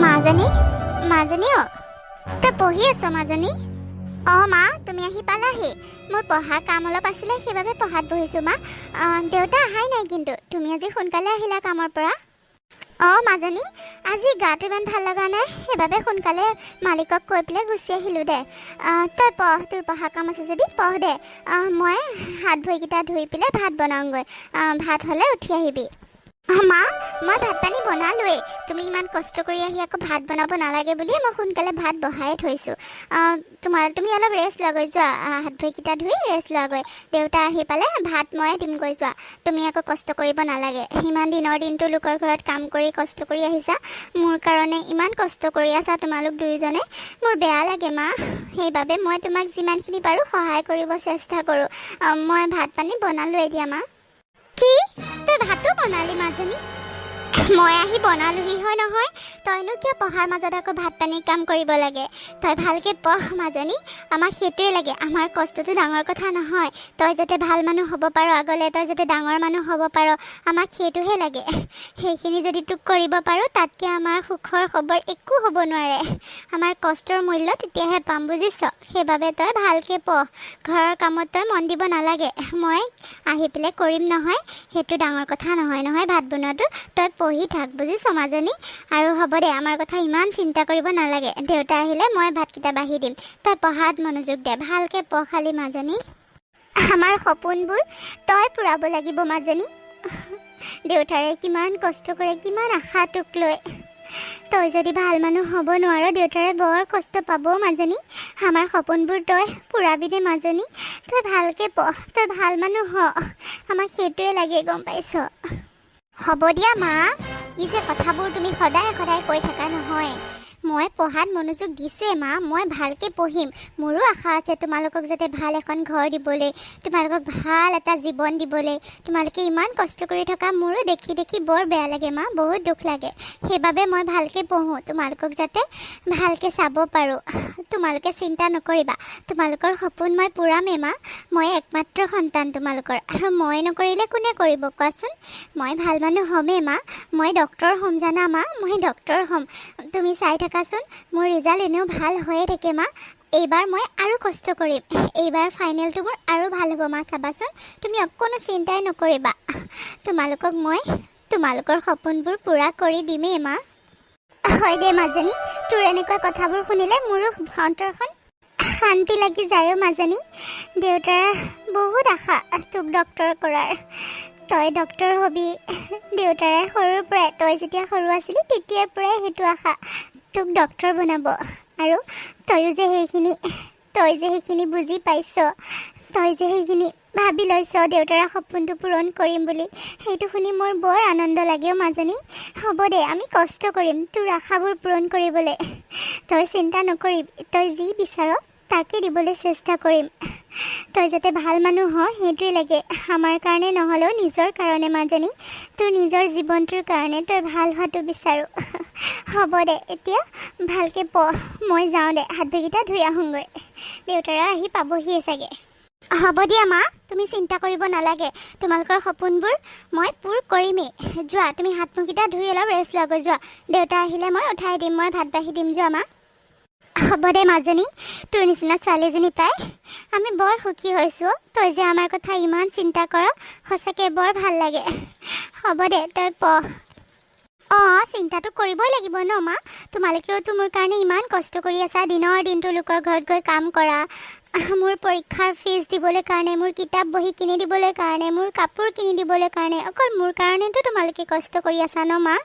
মাজনী মাজনী তই পঢ়ি আছ মাজনী? অঁ মা, তুমি আহি পালাহি। মোৰ পঢ়া কাম অলপ আছিলে, সেইবাবে পঢ়াত বহিছোঁ মা। দেউতা অহাই নাই, কিন্তু তুমি আজি সোনকালে আহিলা কামৰ পৰা। অঁ মাজনী, আজি গাটো ইমান ভাল লগা নাই, সেইবাবে সোনকালে মালিকক কৈ পেলাই গুচি আহিলোঁ দে। তই পঢ়, তোৰ পঢ়া কাম আছে যদি পঢ় দে। মই হাত ভৰিকেইটা ধুই পেলাই ভাত বনাওঁগৈ। ভাত হ'লে উঠি আহিবি। মা, মই ভাত পানী বনালোৱেই। তুমি ইমান কষ্ট কৰি আহি আকৌ ভাত বনাব নালাগে বুলিয়ে মই সোনকালে ভাত বহাই থৈছোঁ। তুমি অলপ ৰেষ্ট লোৱাগৈ, যোৱা হাত ভৰিকেইটা ধুই ৰেষ্ট লোৱাগৈ। দেউতা আহি পালে ভাত মই দিমগৈ, যোৱা। তুমি আকৌ কষ্ট কৰিব নালাগে। ইমান দিনৰ দিনটো লোকৰ ঘৰত কাম কৰি কষ্ট কৰি আহিছা, মোৰ কাৰণে ইমান কষ্ট কৰি আছা তোমালোক দুয়োজনে। মোৰ বেয়া লাগে মা, সেইবাবে মই তোমাক যিমানখিনি পাৰোঁ সহায় কৰিব চেষ্টা কৰোঁ। মই ভাত পানী বনালোৱেই দিয়া মা। কি? তই ভাতো বনালি মাজনী? মই আহি বনালোহি হয় নহয়, তইনো কিয় পঢ়াৰ মাজত আকৌ ভাত পানী কাম কৰিব লাগে? তই ভালকৈ পঢ় মাজনী, আমাক সেইটোৱে লাগে। আমাৰ কষ্টটো ডাঙৰ কথা নহয়। তই যাতে ভাল মানুহ হ'ব পাৰ আগলৈ, তই যাতে ডাঙৰ মানুহ হ'ব পাৰ, আমাক সেইটোহে লাগে। সেইখিনি যদি তোক কৰিব পাৰোঁ, তাতকৈ আমাৰ সুখৰ খবৰ একো হ'ব নোৱাৰে। আমাৰ কষ্টৰ মূল্য তেতিয়াহে পাম, বুজিছ? সেইবাবে তই ভালকৈ পঢ়। ঘৰৰ কামত তই মন দিব নালাগে, মই আহি পেলাই কৰিম নহয়, সেইটো ডাঙৰ কথা নহয় নহয় ভাত বনোৱাটো। তই পঢ়ি থাক, বুজিছ মাজনী? আৰু হ'ব দে, আমাৰ কথা ইমান চিন্তা কৰিব নালাগে। দেউতা আহিলে মই ভাতকেইটা বাঢ়ি দিম। তই পঢ়াত মনোযোগ দে, ভালকৈ পঢ় খালি মাজনী। আমাৰ সপোনবোৰ তই পূৰাব লাগিব মাজনী। দেউতাৰে কিমান কষ্ট কৰে, কিমান আশা তোক লৈ। তই যদি ভাল মানুহ হ'ব নোৱাৰ, দেউতাৰে বৰ কষ্ট পাব মাজনী। আমাৰ সপোনবোৰ তই পূৰাবি দে মাজনী। তই ভালকৈ পঢ়, তই ভাল মানুহ হ, আমাক সেইটোৱে লাগে, গম পাইছ? হ'ব দিয়া মা, কি যে কথাবোৰ তুমি সদায় সদায় কৈ থাকা নহয়। মই পঢ়াত মনোযোগ দিছোঁৱে মা, মই ভালকৈ পঢ়িম। মোৰো আশা আছে তোমালোকক যাতে ভাল এখন ঘৰ দিবলৈ, তোমালোকক ভাল এটা জীৱন দিবলৈ। তোমালোকে ইমান কষ্ট কৰি থকা মোৰো দেখি দেখি বৰ বেয়া লাগে মা, বহুত দুখ লাগে। সেইবাবে মই ভালকৈ পঢ়োঁ, তোমালোকক যাতে ভালকৈ চাব পাৰোঁ। তোমালোকে চিন্তা নকৰিবা, তোমালোকৰ সপোন মই পূৰামেই মা। মই একমাত্ৰ সন্তান তোমালোকৰ, আৰু মই নকৰিলে কোনে কৰিব কোৱাচোন? মই ভাল মানুহ হ'মেই মা, মই ডক্তৰ হ'ম জানা মা, মই ডক্তৰ হ'ম। তুমি চাই থাকাচোন, মোৰ ৰিজাল্ট এনেও ভাল হৈয়ে থাকে মা। এইবাৰ মই আৰু কষ্ট কৰিম, এইবাৰ ফাইনেলটো মোৰ আৰু ভাল হ'ব মা, চাবাচোন। তুমি অকণো চিন্তাই নকৰিবা, তোমালোকক মই তোমালোকৰ সপোনবোৰ পূৰা কৰি দিমেই মা। হয় দে মাজনী, তোৰ এনেকুৱা কথাবোৰ শুনিলে মোৰো অন্তৰখন শান্তি লাগি যায়ও মাজনী। দেউতাৰ বহুত আশা তোক ডক্তৰ কৰাৰ, তই ডক্তৰ হ'বি। দেউতাৰে সৰুৰ পৰাই, তই যেতিয়া সৰু আছিলি তেতিয়াৰ পৰাই সেইটো আশা, তোক ডক্তৰ বনাব। আৰু তই যে সেইখিনি বুজি পাইছ, তই যে সেইখিনি ভাবি লৈছ দেউতাৰ সপোনটো পূৰণ কৰিম বুলি, সেইটো শুনি মোৰ বৰ আনন্দ লাগেও মাজনী। হ'ব দে, আমি কষ্ট কৰিম তোৰ আশাবোৰ পূৰণ কৰিবলৈ। তই চিন্তা নকৰিবি, তই যি বিচাৰ তাকে দিবলৈ চেষ্টা কৰিম। তই যাতে ভাল মানুহ হ, সেইটোৱে লাগে আমাৰ কাৰণে, নহ'লেও নিজৰ কাৰণে মাজনী। তোৰ নিজৰ জীৱনটোৰ কাৰণে তই ভাল হোৱাটো বিচাৰোঁ। হ'ব দে, এতিয়া ভালকৈ পঢ়, মই যাওঁ দে, হাত ভৰিকেইটা ধুই আহোঁগৈ। দেউতাৰা আহি পাবহিয়ে চাগে। হ'ব দিয়া মা, তুমি চিন্তা কৰিব নালাগে, তোমালোকৰ সপোনবোৰ মই পূৰ কৰিমেই। যোৱা, তুমি হাত মুখকেইটা ধুই অলপ ৰেষ্ট লোৱাগৈ, যোৱা। দেউতা আহিলে মই উঠাই দিম, মই ভাত বাঢ়ি দিম, যোৱা মা। হ'ব দে মাজনী, তোৰ নিচিনা ছোৱালীজনী পাই আমি বৰ সুখী হৈছোঁ। তই যে আমাৰ কথা ইমান চিন্তা কৰ, সঁচাকৈ বৰ ভাল লাগে। হ'ব দে, তই পঢ়। অঁ, চিন্তাটো কৰিবই লাগিব ন মা, তোমালোকেওতো মোৰ কাৰণে ইমান কষ্ট কৰি আছা, দিনৰ দিনটো লোকৰ ঘৰত গৈ কাম কৰা, মোৰ পৰীক্ষাৰ ফিজ দিবলৈ কাৰণে, মোৰ কিতাপ বহি কিনি দিবলৈ কাৰণে, মোৰ কাপোৰ কিনি দিবলৈ কাৰণে, অকল মোৰ কাৰণেতো তোমালোকে কষ্ট কৰি আছা ন মা।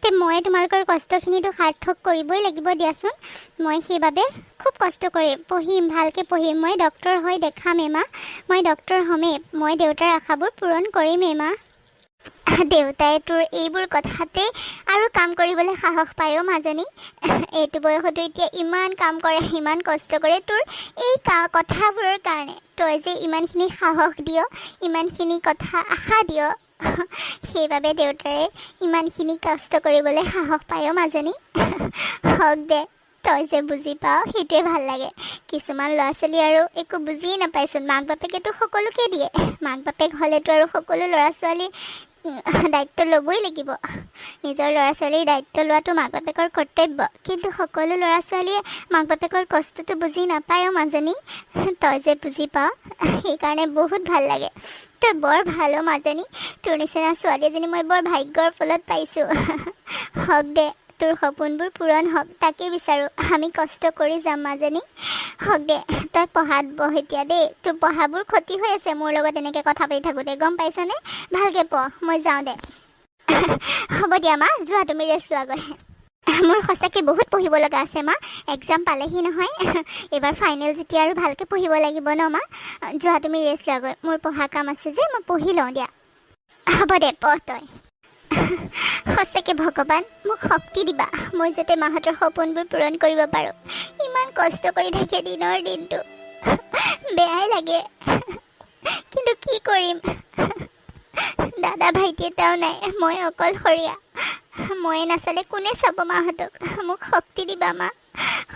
তে মই তোমালোকৰ কষ্টখিনিতো সাৰ্থক কৰিবই লাগিব দিয়াচোন। মই সেইবাবে খুব কষ্ট কৰিম, পঢ়িম, ভালকৈ পঢ়িম, মই ডক্তৰ হৈ দেখামেই মা, মই ডক্তৰ হ'মেই, মই দেউতাৰ আশাবোৰ পূৰণ কৰিমেই মা। দেউতাই তোৰ এইবোৰ কথাতে আৰু কাম কৰিবলৈ সাহস পায়ও মাজনী। এইটো বয়সতো এতিয়া ইমান কাম কৰে, ইমান কষ্ট কৰে, তোৰ এই কথাবোৰৰ কাৰণে। তই যে ইমানখিনি সাহস দিয়, ইমানখিনি কথা আশা দিয়, সেইবাবে দেউতাৰে ইমানখিনি কষ্ট কৰিবলৈ সাহস পায়ও মাজনী। হওক দে, তই যে বুজি পাওঁ সেইটোৱে ভাল লাগে। কিছুমান ল'ৰা ছোৱালী আৰু একো বুজিয়ে নাপাইচোন, মাক বাপেকেতো সকলোকে দিয়ে, মাক বাপেক হ'লেতো আৰু সকলো ল'ৰা ছোৱালী দায়িত্ব ল'বই লাগিব। নিজৰ ল'ৰা ছোৱালীৰ দায়িত্ব লোৱাটো মাক বাপেকৰ কৰ্তব্য, কিন্তু সকলো ল'ৰা ছোৱালীয়ে মাক বাপেকৰ কষ্টটো বুজি নাপায়ও মাজনী। তই যে বুজি পাৱ, সেইকাৰণে বহুত ভাল লাগে। তই বৰ ভাল মাজনী, তোৰ নিচিনা ছোৱালী এজনী মই বৰ ভাগ্যৰ ফলত পাইছোঁ। হওক দে, তোৰ সপোনবোৰ পূৰণ হওক, তাকেই বিচাৰোঁ। আমি কষ্ট কৰি যাম মাজনী। হওক দে, তই পঢ়াত বহ এতিয়া দেই। তোৰ পঢ়াবোৰ ক্ষতি হৈ আছে মোৰ লগত এনেকৈ কথা পাতি থাকোঁতে, গম পাইছনে? ভালকৈ পঢ়, মই যাওঁ দে। হ'ব দিয়া মা, যোৱা তুমি ৰেষ্ট লোৱাগৈ। মোৰ সঁচাকৈ বহুত পঢ়িব লগা আছে মা, এক্সাম পালেহি নহয়। এইবাৰ ফাইনেল যেতিয়া আৰু ভালকৈ পঢ়িব লাগিব ন মা। যোৱা তুমি ৰেষ্ট লোৱাগৈ, মোৰ পঢ়া কাম আছে যে, মই পঢ়ি লওঁ দিয়া। হ'ব দে, পঢ় তই। সঁচাকৈ ভগৱান মোক শক্তি দিবা, মই যাতে মাহঁতৰ সপোনবোৰ পূৰণ কৰিব পাৰোঁ। ইমান কষ্ট কৰি থাকে দিনৰ দিনটো, বেয়াই লাগে, কিন্তু কি কৰিম। দাদা ভাইটি এটাও নাই, মই অকলশৰীয়া। মই নাচালে কোনে চাব মাহঁতক। মোক শক্তি দিবা মা,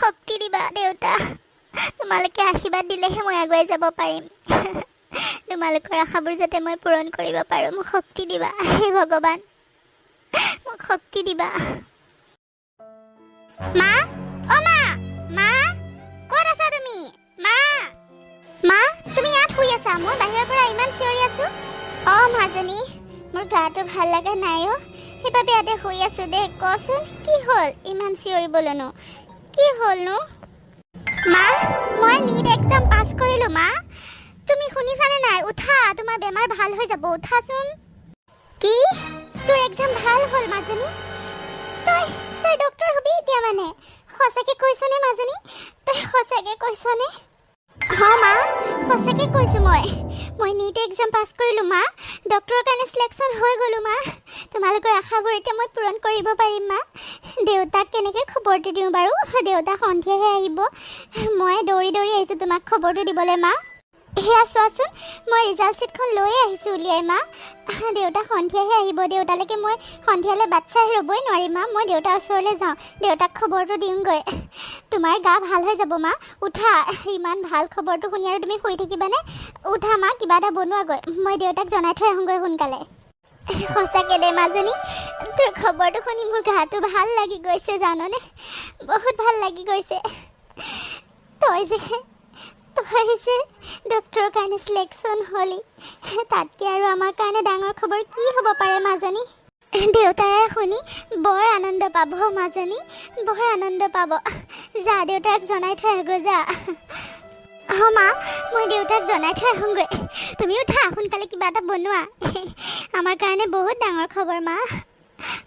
শক্তি দিবা দেউতা। তোমালোকে আশীৰ্বাদ দিলেহে মই আগুৱাই যাব পাৰিম। তোমালোকৰ আশাবোৰ যাতে মই পূৰণ কৰিব পাৰোঁ, মোক শক্তি দিবা হে ভগৱান, মোক শক্তি দিবা। মা, অ মা, মা ক'ত আছা তুমি? মা, মা তুমি ইয়াত শুই আছা? মই বাহিৰৰ পৰা ইমান চিঞৰি আছোঁ। অঁ মাজনী, মোৰ গাটো ভাল লগা নাই অ', সেইবাবে ইয়াতে শুই আছোঁ দে। কচোন কি হ'ল ইমান চিঞৰিবলৈনো? কি হ'লনো? মা, মই নীট এক্সাম পাছ কৰিলোঁ মা। তুমি শুনিছানে নাই? উঠা, তোমাৰ বেমাৰ ভাল হৈ যাব, উঠাচোন। কি? তোৰ এক্সাম ভাল হ'ল মাজনী? তই তই ডক্টৰ হবি এতিয়া মানে? সঁচাকৈ কৈছনে মাজনী? তই সঁচাকৈ কৈছনে? অঁ মা, সঁচাকৈ কৈছোঁ মই নীট এক্সাম পাছ কৰিলোঁ মা। ডক্টৰৰ কাৰণে চিলেকশ্যন হৈ গ'লোঁ মা। তোমালোকৰ আশাবোৰ এতিয়া মই পূৰণ কৰিব পাৰিম মা। দেউতাক কেনেকৈ খবৰটো দিওঁ বাৰু? দেউতা সন্ধিয়াহে আহিব। মই দৌৰি দৌৰি আহিছোঁ তোমাক খবৰটো দিবলৈ মা। সেয়া চোৱাচোন, মই ৰিজাল্ট শ্বীটখন লৈয়ে আহিছোঁ উলিয়াই মা। দেউতা সন্ধিয়াহে আহিব, দেউতালৈকে মই সন্ধিয়ালৈ বাট চাই ৰ'বই নোৱাৰিম মা। মই দেউতাৰ ওচৰলৈ যাওঁ, দেউতাক খবৰটো দিওঁগৈ। তোমাৰ গা ভাল হৈ যাব মা, উঠা। ইমান ভাল খবৰটো শুনি আৰু তুমি শুই থাকিবানে? উঠা মা, কিবা এটা বনোৱাগৈ, মই দেউতাক জনাই থৈ আহোঁগৈ সোনকালে। সঁচাকৈ দে মাজনী, তোৰ খবৰটো শুনি মোৰ গাটো ভাল লাগি গৈছে জাননে? বহুত ভাল লাগি গৈছে। তই যে ডক্টৰৰ কাৰণে চিলেকশ্যন হ'লি, তাতকৈ আৰু আমাৰ কাৰণে ডাঙৰ খবৰ কি হ'ব পাৰে মাজনী? দেউতাৰে শুনি বৰ আনন্দ পাব মাজনী, বৰ আনন্দ পাব। যা, দেউতাক জনাই থৈ আহগৈ যা। অঁ মা, মই দেউতাক জনাই থৈ আহোঁগৈ। তুমি উঠা, সোনকালে কিবা এটা বনোৱা। আমাৰ কাৰণে বহুত ডাঙৰ খবৰ মা।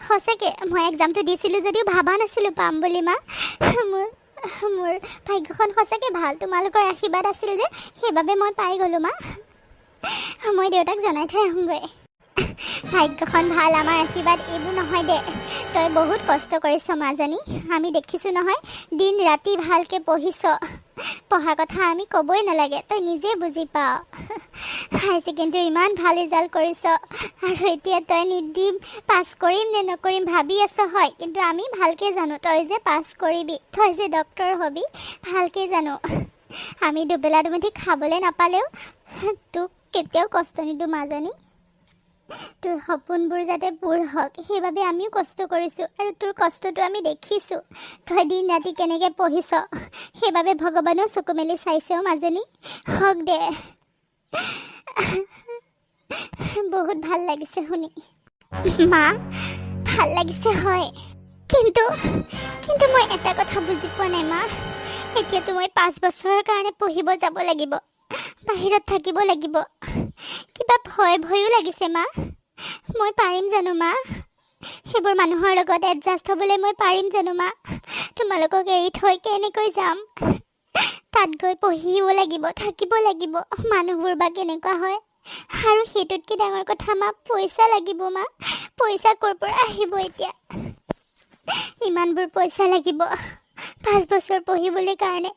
সঁচাকৈ মই এক্সামটো দিছিলোঁ যদিও ভবা নাছিলোঁ পাম বুলি মা। মোৰ ভাগ্যখন সঁচাকৈ ভাল, তোমালোকৰ আশীৰ্বাদ আছিল যে, সেইবাবে মই পাই গ'লোঁ মা। মই দেউতাক জনাই থৈ আহোঁগৈ। ভাগ্যখন ভাল, আমাৰ আশীৰ্বাদ এইবোৰ নহয় দে। তই বহুত কষ্ট কৰিছ মাজনী, আমি দেখিছোঁ নহয়। দিন ৰাতি ভালকৈ পঢ়িছ, পঢ়া কথা আমি ক'বই নালাগে, তই নিজে বুজি পাৱ। হাই ছেকেণ্ডেৰী ইমান ভাল ৰিজাল্ট কৰিছ, আৰু এতিয়া তই নীট দিম পাছ কৰিম নে নকৰিম ভাবি আছ হয়, কিন্তু আমি ভালকৈ জানো তই যে পাছ কৰিবি, তই যে ডক্টৰ হবি, ভালকৈ জানো। আমি দুবেলা দুমুঠি খাবলৈ নাপালেও তোক কেতিয়াও কষ্ট নিদিওঁ মাজনী। তোৰ সপোনবোৰ যাতে পূৰ হওক, সেইবাবে আমিও কষ্ট কৰিছোঁ, আৰু তোৰ কষ্টটো আমি দেখিছোঁ। তই দিন ৰাতি কেনেকৈ পঢ়িছ, সেইবাবে ভগৱানেও চকু মেলি চাইছেও মাজনী। হওক দে, বহুত ভাল লাগিছে শুনি মা, ভাল লাগিছে হয়, কিন্তু মই এটা কথা বুজি পোৱা নাই মা। এতিয়াতো মই 5 বছৰৰ কাৰণে পঢ়িব যাব লাগিব, বাহিৰত থাকিব লাগিব। কিবা ভয়ো লাগিছে মা। মই পাৰিম জানো মা? সেইবোৰ মানুহৰ লগত এডজাষ্ট হ'বলৈ মই পাৰিম জানো মা? তোমালোকক এৰি থৈ কেনেকৈ যাম? তাত গৈ পঢ়িব লাগিব, থাকিব লাগিব। মানুহবোৰ বা কেনেকুৱা হয়? আৰু সেইটোতকৈ ডাঙৰ কথা মা, পইচা লাগিব মা। পইচা ক'ৰ পৰা আহিব এতিয়া? ইমানবোৰ পইচা লাগিব 5 বছৰ পঢ়িবলৈ কাৰণে,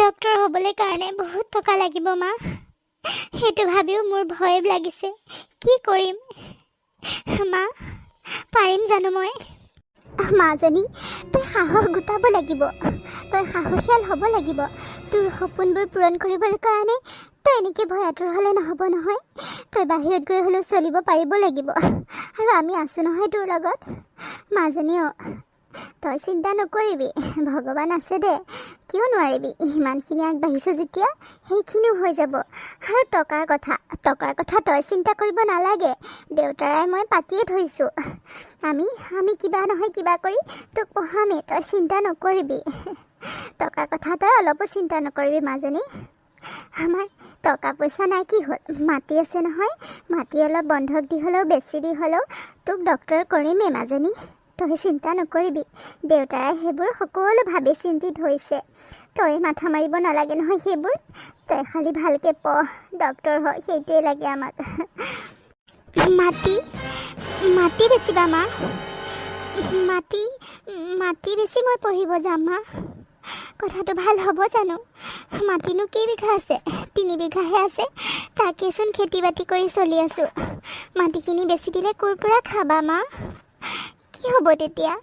ডক্টৰ হ'বলৈ কাৰণে বহুত টকা লাগিব মা। সেইটো ভাবিও মোৰ ভয় লাগিছে। কি কৰিম মা? পাৰিম জানো মই? মাজনী, তই সাহস গোটাব লাগিব, তই সাহসীয়াল হ'ব লাগিব। তোৰ সপোনবোৰ পূৰণ কৰিবলৈ কাৰণে তই এনেকৈ ভয়াতুৰ হ'লে নহ'ব নহয়। তই বাহিৰত গৈ হ'লেও চলিব পাৰিব লাগিব, আৰু আমি আছোঁ নহয় তোৰ লগত। মাজনীও তই চিন্তা নকৰিবি, ভগৱান আছে দে, কিয় নোৱাৰিবি। ইমানখিনি আগবাঢ়িছোঁ যেতিয়া সেইখিনিও হৈ যাব। আৰু টকাৰ কথা তই চিন্তা কৰিব নালাগে। দেউতাৰাই মই পাতিয়ে থৈছোঁ, আমি কিবা নহয় কিবা কৰি তোক পঢ়ামেই, তই চিন্তা নকৰিবি। টকাৰ কথা তই অলপো চিন্তা নকৰিবি মাজনী। আমাৰ টকা পইচা নাই কি হ'ল, মাটি আছে নহয়, মাটি অলপ বন্ধক দি হ'লেও বেছি দি হ'লেও তোক ডক্তৰ কৰিমেই মাজনী। তই চিন্তা নকৰিবি, দেউতাৰাই সেইবোৰ সকলো ভাবি চিন্তি থৈছে। তই মাথা মাৰিব নালাগে নহয় সেইবোৰ। তই খালি ভালকৈ পঢ়, ডক্তৰ হ, সেইটোৱে লাগে আমাক। মাটি বেচিবা মা? মাটি বেছি মই পঢ়িব যাম মা? কথাটো ভাল হ'ব জানো? মাটিনো কেইবিঘা আছে? 3 বিঘাহে আছে, তাকেচোন খেতি বাতি কৰি চলি আছোঁ। মাটিখিনি বেচি দিলে ক'ৰ পৰা খাবা মা? কি হ'ব তেতিয়া?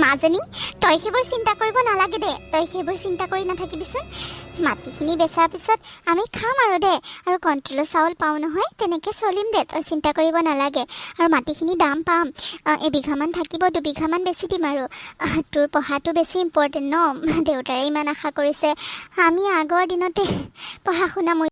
মাজনী তই সেইবোৰ চিন্তা কৰিব নালাগে দে, তই সেইবোৰ চিন্তা কৰি নাথাকিবিচোন। মাটিখিনি বেচাৰ পিছত আমি খাম আৰু দে, আৰু কণ্ট্ৰলৰ চাউল পাওঁ নহয়, তেনেকৈ চলিম দে, তই চিন্তা কৰিব নালাগে। আৰু মাটিখিনি দাম পাম, 1 বিঘামান থাকিব, 2 বিঘামান বেচি দিম। আৰু তোৰ পঢ়াটো বেছি ইম্পৰ্টেণ্ট ন, দেউতাৰে ইমান আশা কৰিছে। আমি আগৰ দিনতে পঢ়া শুনা